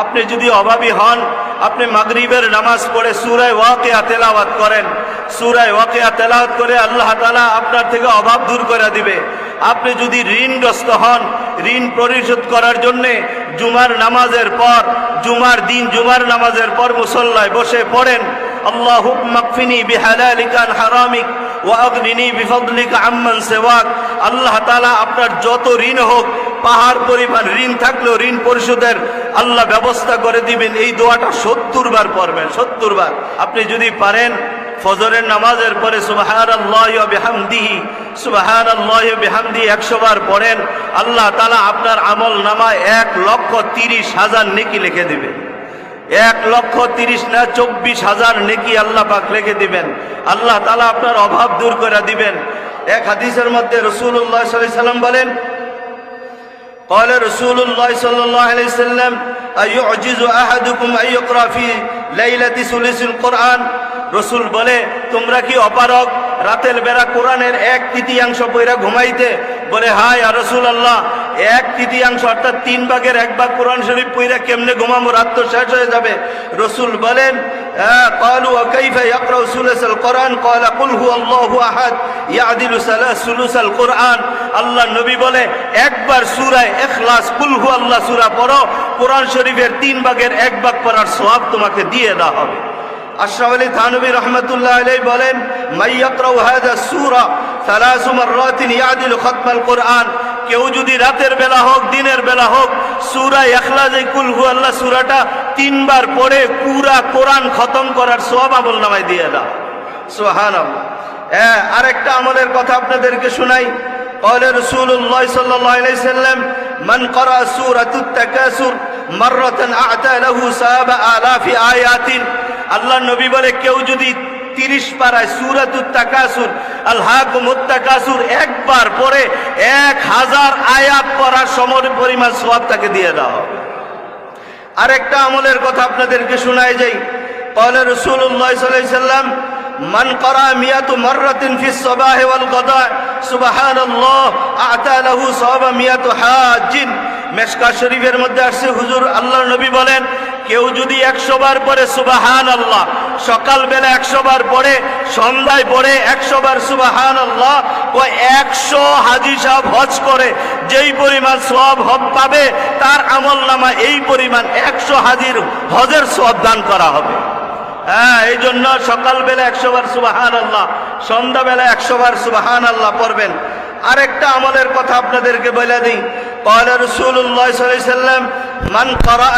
আপনি যদি অভাবী হন, আপনি মাগরিবের নামাজ পড়ে সূরা ওয়াকিয়া তেলাওয়াত করেন। সূরা ওয়াকিয়া তেলাওয়াত করে আল্লাহ তাআলা আপনার থেকে অভাব দূর করে দিবে। আপনি যদি ঋণগ্রস্ত হন, ঋণ পরিশোধ করার জন্যে জুমার নামাজের পর, জুমার নামাজের পর মুসল্লায় বসে পড়েন, আল্লাহুম্মা কফিনি বিহালালিকা আন হারামিক ওয়া আগনিনি বিফদলিকা আম্মান সিওয়াক। আল্লাহ তাআলা আপনার যত ঋণ হোক, পাহাড় পরিমাণ ঋণ থাকলেও ঋণ পরিশোধের আল্লাহ ব্যবস্থা করে দিবেন। এই দোয়াটা 70 বার পড়বেন, 70 বার। আপনি যদি পারেন ফজরের নামাজের পরে সুবহানাল্লাহি ওয়া বিহামদিহি, সুবহানাল্লাহি ওয়া বিহামদিহি 100 বার পড়েন, আল্লাহ তাআলা আপনার আমল নামায় 1,30,000 নেকি লিখে দিবেন। 1,30,000 না 24,000 নেকি আল্লাহ পাক লিখে দিবেন। আল্লাহ তাআলা আপনার অভাব দূর করে দিবেন। এক হাদিসের মধ্যে রাসূলুল্লাহ সাল্লাল্লাহু আলাইহি ওয়াসাল্লাম বলেন, قال رسول الله صلى الله عليه وسلم أيعجز أحدكم أن يقرأ في ليلة ثلث القرآن। রসুল বলে, তোমরা কি অপারগ রাতের বেলা কোরআনের 1/3 পড়া ঘুমাইতে? বলে, হ্যাঁ ইয়া রাসূলুল্লাহ, 1/3 অর্থাৎ 3 ভাগের 1 ভাগ কোরআন শরীফ পড়া কেমনে ঘুমাবো? রাত তো শেষ হয়ে যাবে। রসুল বলেন, قالوا وكيف يقرأ ثلث القرآن قال قل هو الله أحد يعدل ثلث القرآن। আল্লাহ নবী বলে, একবার সূরা ইখলাস কুল হু আল্লাহ সূরা পড়ো, কোরআন শরীফের 3 ভাগের 1 ভাগ পড়ার সওয়াব তোমাকে দিয়ে দেওয়া হবে। আশরাফ আলী থানভী রহমাতুল্লাহ আলাইহি বলেন, মান ইয়াকরাউ হাযা সূরা 3 মাররাতিন ইয়াদিলু খতমাল কোরআন। কেউ যদি রাতের বেলা হোক, দিনের বেলা হোক, সূরা ইখলাস কুল হু আল্লাহ সূরাটা 3 বার পড়ে পুরা কোরআন খতম করার সওয়াব আমলনামায় দিয়ে দাও। সুবহানাল্লাহ। আরেকটা আমলের কথা আপনাদেরকে শোনাই। قال رسول الله صلى الله عليه وسلم من قرأ سورة التكاثر مرة أعطى له 7,000 آيات। আল্লাহ নবী বলে, কেউ যদি 30 পারায় সূরাতুত তাকাসুর, আলহাকুমুত তাকাসুর একবার পড়ে 1000 আয়াত পড়ার সমান পরিমাণ সওয়াব তাকে দিয়ে দাও হবে। আরেকটা আমলের কথা আপনাদেরকে শোনায় যাই। قال رسول الله صلى الله عليه وسلم من قرأ 100 مرة في الصباح والغداء سبحان الله أعطى له ثواب 100 حاج। মেশকাত শরীফের মধ্যে আসছে, হুজুর আল্লাহর নবী বলেন, কেউ যদি 100 বার পড়ে সুবহানাল্লাহ, সকালবেলা 100 বার পড়ে, সন্ধ্যায় পড়ে 100 বার সুবহানাল্লাহ, ও 100 হাজী সাহেব হজ করে যেই পরিমাণ সওয়াব পাবে, তার আমলনামা এই পরিমাণ 100 হাজীর হজের সওয়াব দান করা হবে। এই জন্য সকালবেলা 100 বার সুবহানাল্লাহ, সন্ধ্যাবেলা 100 বার সুবহানাল্লাহ পড়বেন। আরেকটা আমলের কথা আপনাদেরকে বলে দিই। قال رسول الله صلى الله عليه وسلم من قرأ